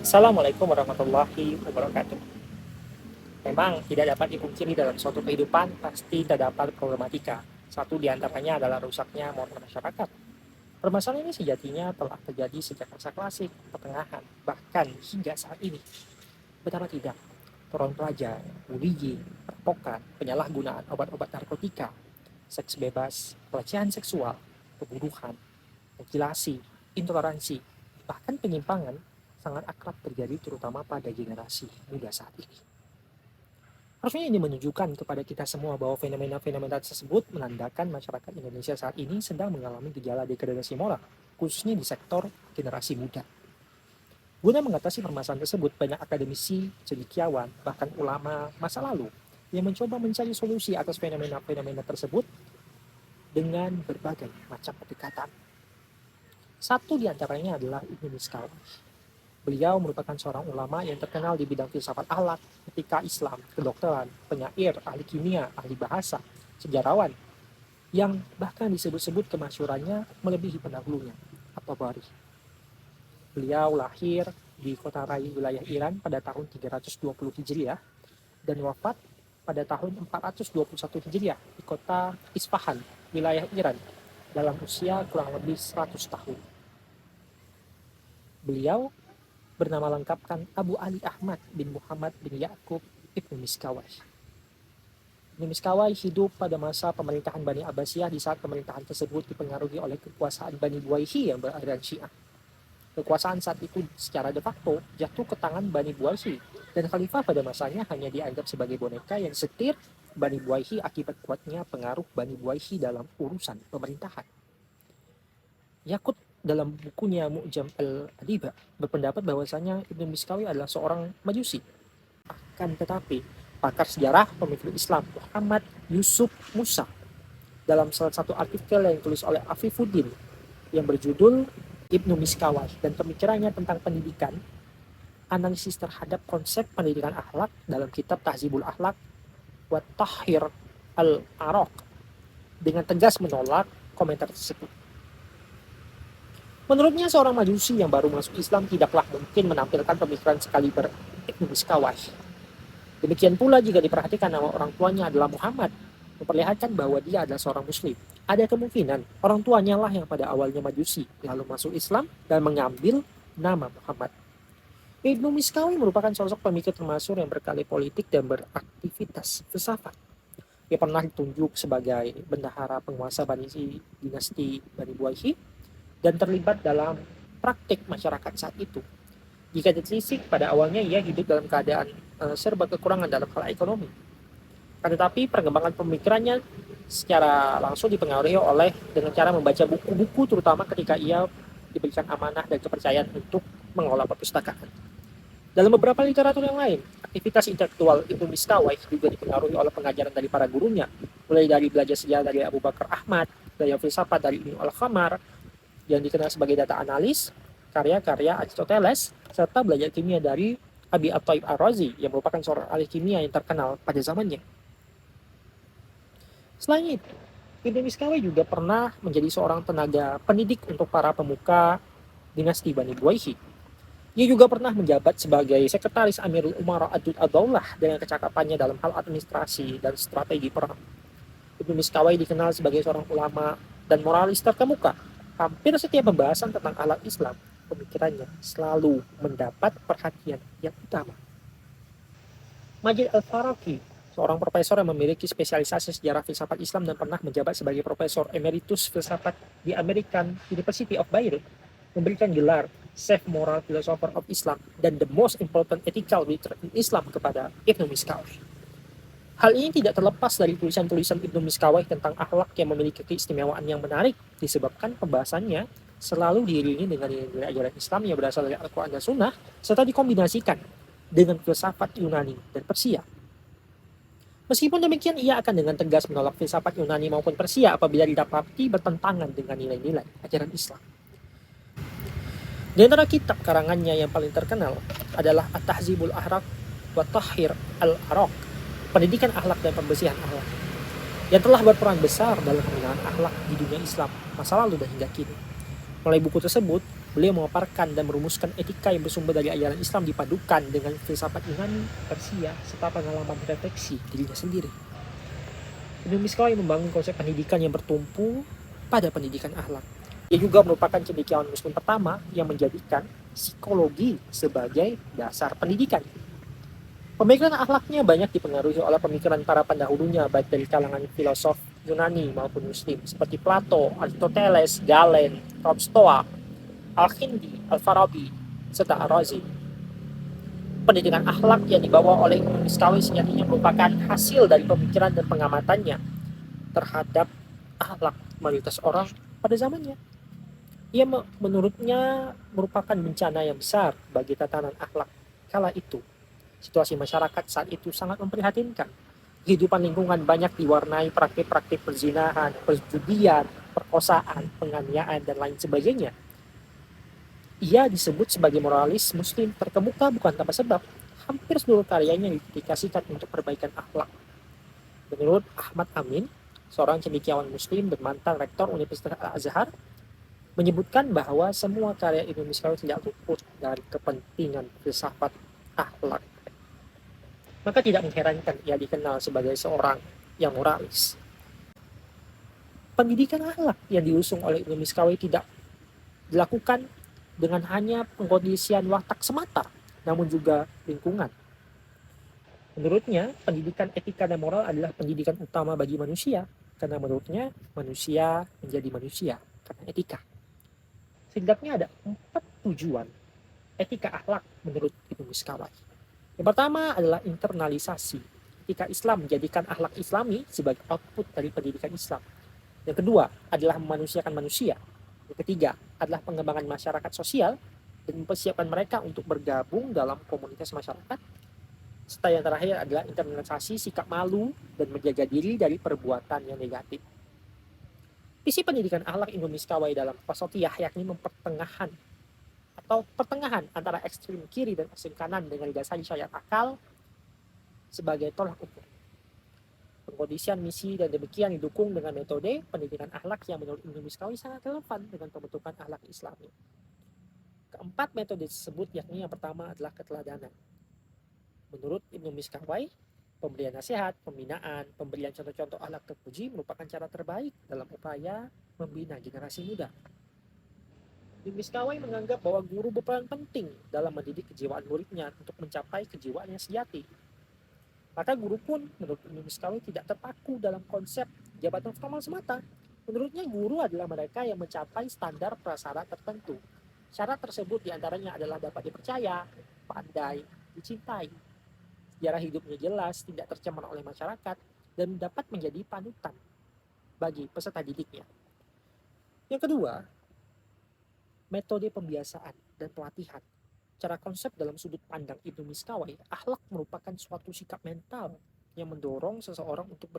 Assalamualaikum warahmatullahi wabarakatuh. Memang tidak dapat dipungkiri dalam suatu kehidupan pasti terdapat problematika. Satu di antaranya adalah rusaknya moral masyarakat. Permasalahan ini sejatinya telah terjadi sejak masa klasik, pertengahan, bahkan hingga saat ini. Betapa tidak, turun pelajar, bullying, perampokan, penyalahgunaan obat-obat narkotika, seks bebas, pelecehan seksual, pembunuhan, mutilasi, intoleransi, bahkan penyimpangan sangat akrab terjadi terutama pada generasi muda saat ini. Harusnya ini menunjukkan kepada kita semua bahwa fenomena-fenomena tersebut menandakan masyarakat Indonesia saat ini sedang mengalami gejala degradasi moral, khususnya di sektor generasi muda. Guna mengatasi permasalahan tersebut, banyak akademisi, cendekiawan, bahkan ulama masa lalu yang mencoba mencari solusi atas fenomena-fenomena tersebut dengan berbagai macam pendekatan. Satu di antaranya adalah Ibnu Miskawih. Beliau merupakan seorang ulama yang terkenal di bidang filsafat akhlak, etika Islam, kedokteran, penyair, ahli kimia, ahli bahasa, sejarawan, yang bahkan disebut-sebut kemasyurannya melebihi pendahulunya, At-Tabari. Beliau lahir di kota Rai, wilayah Iran pada tahun 320 Hijriah dan wafat pada tahun 421 Hijriah di kota Isfahan, wilayah Iran, dalam usia kurang lebih 100 tahun. Beliau bernama lengkap kan Abu Ali Ahmad bin Muhammad bin Ya'qub Ibnu Miskawih. Ibnu Miskawih hidup pada masa pemerintahan Bani Abbasiyah di saat pemerintahan tersebut dipengaruhi oleh kekuasaan Bani Buwaihi yang beraliran Syiah. Kekuasaan saat itu secara de facto jatuh ke tangan Bani Buwaihi dan khalifah pada masanya hanya dianggap sebagai boneka yang setir Bani Buwaihi akibat kuatnya pengaruh Bani Buwaihi dalam urusan pemerintahan. Yakut dalam bukunya Mu'jam al-Adiba berpendapat bahwasanya Ibnu Miskawih adalah seorang Majusi. Akan tetapi, pakar sejarah pemikiran Islam Muhammad Yusuf Musa dalam salah satu artikel yang ditulis oleh Afifuddin yang berjudul Ibnu Miskawih dan pemikirannya tentang pendidikan, analisis terhadap konsep pendidikan akhlak dalam kitab Tahzibul Akhlak wa Tahhir al-Araq dengan tegas menolak komentar tersebut. Menurutnya seorang Majusi yang baru masuk Islam tidaklah mungkin menampilkan pemikiran sekaliber Ibnu Miskawih. Demikian pula jika diperhatikan nama orang tuanya adalah Muhammad, memperlihatkan bahwa dia adalah seorang Muslim. Ada kemungkinan orang tuanya lah yang pada awalnya Majusi, lalu masuk Islam dan mengambil nama Muhammad. Ibnu Miskawih merupakan sosok pemikir termasyhur yang berkali politik dan beraktivitas filsafat. Ia pernah ditunjuk sebagai bendahara penguasa dinasti Bani Buwaihi dan terlibat dalam praktik masyarakat saat itu. Jika ditelisik, pada awalnya ia hidup dalam keadaan serba kekurangan dalam hal ekonomi. Tetapi perkembangan pemikirannya secara langsung dipengaruhi oleh dengan cara membaca buku-buku, terutama ketika ia diberikan amanah dan kepercayaan untuk mengelola perpustakaan. Dalam beberapa literatur yang lain, aktivitas intelektual Ibnu Miskawih juga dipengaruhi oleh pengajaran dari para gurunya, mulai dari belajar sejarah dari Abu Bakar Ahmad, belajar filsafat dari Ibnu Al-Khamar, yang dikenal sebagai data analis, karya-karya Aristoteles, serta belajar kimia dari Abi At-Thaib Ar-Razi yang merupakan seorang ahli kimia yang terkenal pada zamannya. Selain itu, Ibnu Miskawih juga pernah menjadi seorang tenaga pendidik untuk para pemuka dinasti Bani Buwaihi. Ia juga pernah menjabat sebagai sekretaris Amirul Umara Ad-Daulah dengan kecakapannya dalam hal administrasi dan strategi perang. Ibnu Miskawih dikenal sebagai seorang ulama dan moralis terkemuka. Hampir setiap pembahasan tentang akhlak Islam, pemikirannya selalu mendapat perhatian yang utama. Majid Al-Faraqi, seorang profesor yang memiliki spesialisasi sejarah filsafat Islam dan pernah menjabat sebagai profesor emeritus filsafat di American University of Beirut, memberikan gelar Chief Moral Philosopher of Islam dan The Most Important Ethical Leader in Islam kepada Ibnu Miskawih. Hal ini tidak terlepas dari tulisan-tulisan Ibnu Miskawih tentang akhlak yang memiliki keistimewaan yang menarik, disebabkan pembahasannya selalu diiringi dengan nilai ajaran Islam yang berasal dari Al-Quran dan Sunnah, serta dikombinasikan dengan filsafat Yunani dan Persia. Meskipun demikian, ia akan dengan tegas menolak filsafat Yunani maupun Persia apabila didapati bertentangan dengan nilai-nilai ajaran Islam. Di antara kitab karangannya yang paling terkenal adalah At-Tahzibul Akhlaq wa Tahhir al-Araq, pendidikan akhlak dan pembersihan akhlak, yang telah berperan besar dalam pembinaan akhlak di dunia Islam masa lalu dan hingga kini. Melalui buku tersebut, Beliau memaparkan dan merumuskan etika yang bersumber dari ajaran Islam dipadukan dengan filsafat Yunani, Persia, serta pengalaman refleksi dirinya sendiri. Ibnu Miskawai membangun konsep pendidikan yang bertumpu pada pendidikan akhlak. Ia juga merupakan cendekiawan muslim pertama yang menjadikan psikologi sebagai dasar pendidikan. Pemikiran akhlaknya banyak dipengaruhi oleh pemikiran para pendahulunya, baik dari kalangan filosof Yunani maupun Muslim, seperti Plato, Aristoteles, Galen, Tolstoy, Al-Kindi, Al-Farabi, serta Ar-Razi. Pendidikan akhlak yang dibawa oleh Imam Miskawi sejatinya merupakan hasil dari pemikiran dan pengamatannya terhadap akhlak mayoritas orang pada zamannya. Ia menurutnya merupakan bencana yang besar bagi tatanan akhlak kala itu. Situasi masyarakat saat itu sangat memprihatinkan. Kehidupan lingkungan banyak diwarnai praktik-praktik perzinahan, perjudian, perkosaan, penganiayaan, dan lain sebagainya. Ia disebut sebagai moralis muslim terkemuka bukan tanpa sebab. Hampir seluruh karyanya didedikasikan untuk perbaikan akhlak. Menurut Ahmad Amin, seorang cendekiawan muslim dan mantan rektor Universitas Al-Azhar, menyebutkan bahwa semua karya Ibnu Miskawi tidak luput dari kepentingan filsafat akhlak. Maka tidak mengherankan ia dikenal sebagai seorang yang moralis. Pendidikan akhlak yang diusung oleh Ibnu Miskawi tidak dilakukan dengan hanya pengkondisian watak semata, namun juga lingkungan. Menurutnya, pendidikan etika dan moral adalah pendidikan utama bagi manusia, karena menurutnya manusia menjadi manusia karena etika. Setidaknya ada 4 tujuan etika akhlak menurut Ibnu Miskawai. Yang pertama adalah internalisasi. Etika Islam menjadikan akhlak Islami sebagai output dari pendidikan Islam. Yang kedua adalah memanusiakan manusia. Yang ketiga adalah pengembangan masyarakat sosial dan mempersiapkan mereka untuk bergabung dalam komunitas masyarakat. Serta yang terakhir adalah internalisasi sikap malu dan menjaga diri dari perbuatan yang negatif. Visi pendidikan akhlak Ibnu Miskawai dalam Wasatiyah yakni pertengahan antara ekstrem kiri dan ekstrem kanan dengan didasari syariat akal sebagai tolak ukur. Pengkondisian misi dan demikian didukung dengan metode pendidikan akhlak yang menurut Ibnu Miskawi sangat relevan dengan pembentukan akhlak Islami. Keempat metode tersebut yakni yang pertama adalah keteladanan. Menurut Ibnu Miskawai, pemberian nasihat, pembinaan, pemberian contoh-contoh akhlak terpuji merupakan cara terbaik dalam upaya membina generasi muda. Ibnu Miskawai menganggap bahwa guru berperan penting dalam mendidik kejiwaan muridnya untuk mencapai kejiwaan yang sejati. Maka guru pun menurut Ibnu Miskawi tidak terpaku dalam konsep jabatan formal semata. Menurutnya guru adalah mereka yang mencapai standar prasyarat tertentu. Syarat tersebut diantaranya adalah dapat dipercaya, pandai, dicintai, sejarah hidupnya jelas, tidak tercemar oleh masyarakat, dan dapat menjadi panutan bagi peserta didiknya. Yang kedua, metode pembiasaan dan pelatihan. Secara konsep dalam sudut pandang Ibnu Miskawai, akhlak merupakan suatu sikap mental yang mendorong seseorang untuk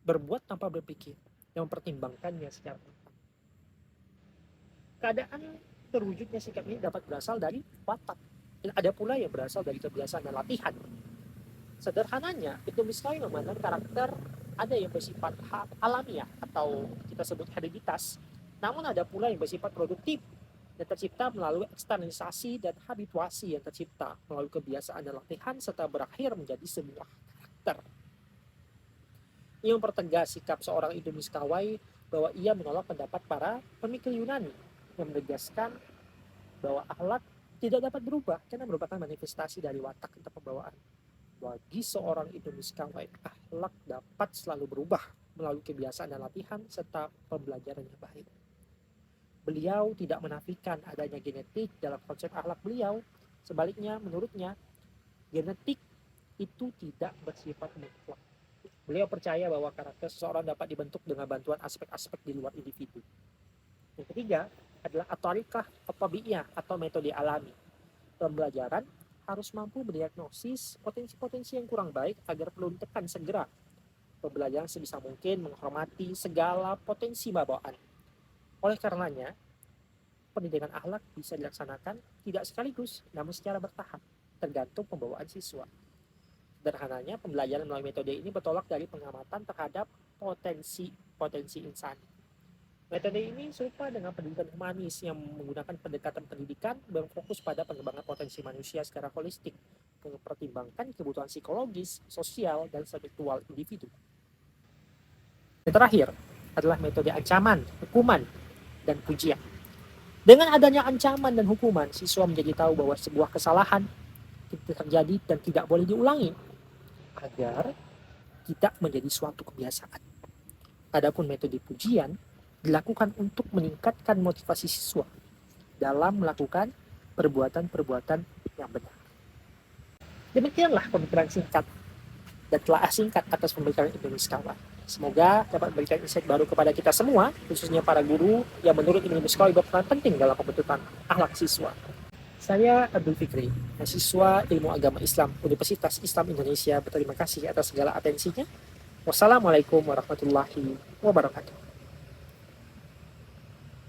berbuat tanpa berpikir, yang mempertimbangkannya secara matang. Keadaan terwujudnya sikap ini dapat berasal dari watak, dan ada pula yang berasal dari kebiasaan dan latihan. Sederhananya, Ibnu Miskawai memandang karakter ada yang bersifat alamiah atau kita sebut hereditas, namun ada pula yang bersifat produktif yang tercipta melalui eksternalisasi dan habituasi yang tercipta melalui kebiasaan dan latihan serta berakhir menjadi sebuah karakter. Ia mempertegas sikap seorang Ibnu Miskawai bahwa ia menolak pendapat para pemikir Yunani yang menegaskan bahwa akhlak tidak dapat berubah karena merupakan manifestasi dari watak atau pembawaan. Bagi seorang Ibnu Miskawai, akhlak dapat selalu berubah melalui kebiasaan dan latihan serta pembelajaran yang baik. Beliau tidak menafikan adanya genetik dalam konsep akhlak beliau. Sebaliknya, menurutnya, genetik itu tidak bersifat mutlak. Beliau percaya bahwa karakter seseorang dapat dibentuk dengan bantuan aspek-aspek di luar individu. Yang ketiga adalah at-tariqah at-tabi'iyah atau metode alami. Pembelajaran harus mampu mendiagnosis potensi-potensi yang kurang baik agar perlu ditekan segera. Pembelajaran sebisa mungkin menghormati segala potensi bawaan. Oleh karenanya, pendidikan akhlak bisa dilaksanakan tidak sekaligus, namun secara bertahap, tergantung pembawaan siswa. Sederhananya, pembelajaran melalui metode ini bertolak dari pengamatan terhadap potensi-potensi insan. Metode ini serupa dengan pendidikan humanis yang menggunakan pendekatan pendidikan berfokus pada pengembangan potensi manusia secara holistik, mempertimbangkan kebutuhan psikologis, sosial, dan spiritual individu. Yang terakhir adalah metode ancaman, hukuman, dan pujian. Dengan adanya ancaman dan hukuman, siswa menjadi tahu bahwa sebuah kesalahan tidak terjadi dan tidak boleh diulangi agar tidak menjadi suatu kebiasaan. Adapun metode pujian dilakukan untuk meningkatkan motivasi siswa dalam melakukan perbuatan-perbuatan yang benar. Demikianlah pemikiran singkat dan telah singkat atas pemberitaan Indonesia kawan. Semoga dapat memberikan insight baru kepada kita semua, khususnya para guru yang menurut Indonesia Sekolah berperan penting dalam pembentukan akhlak siswa. Saya Abdul Fikri, mahasiswa Ilmu Agama Islam Universitas Islam Indonesia. Berterima kasih atas segala atensinya. Wassalamualaikum warahmatullahi wabarakatuh.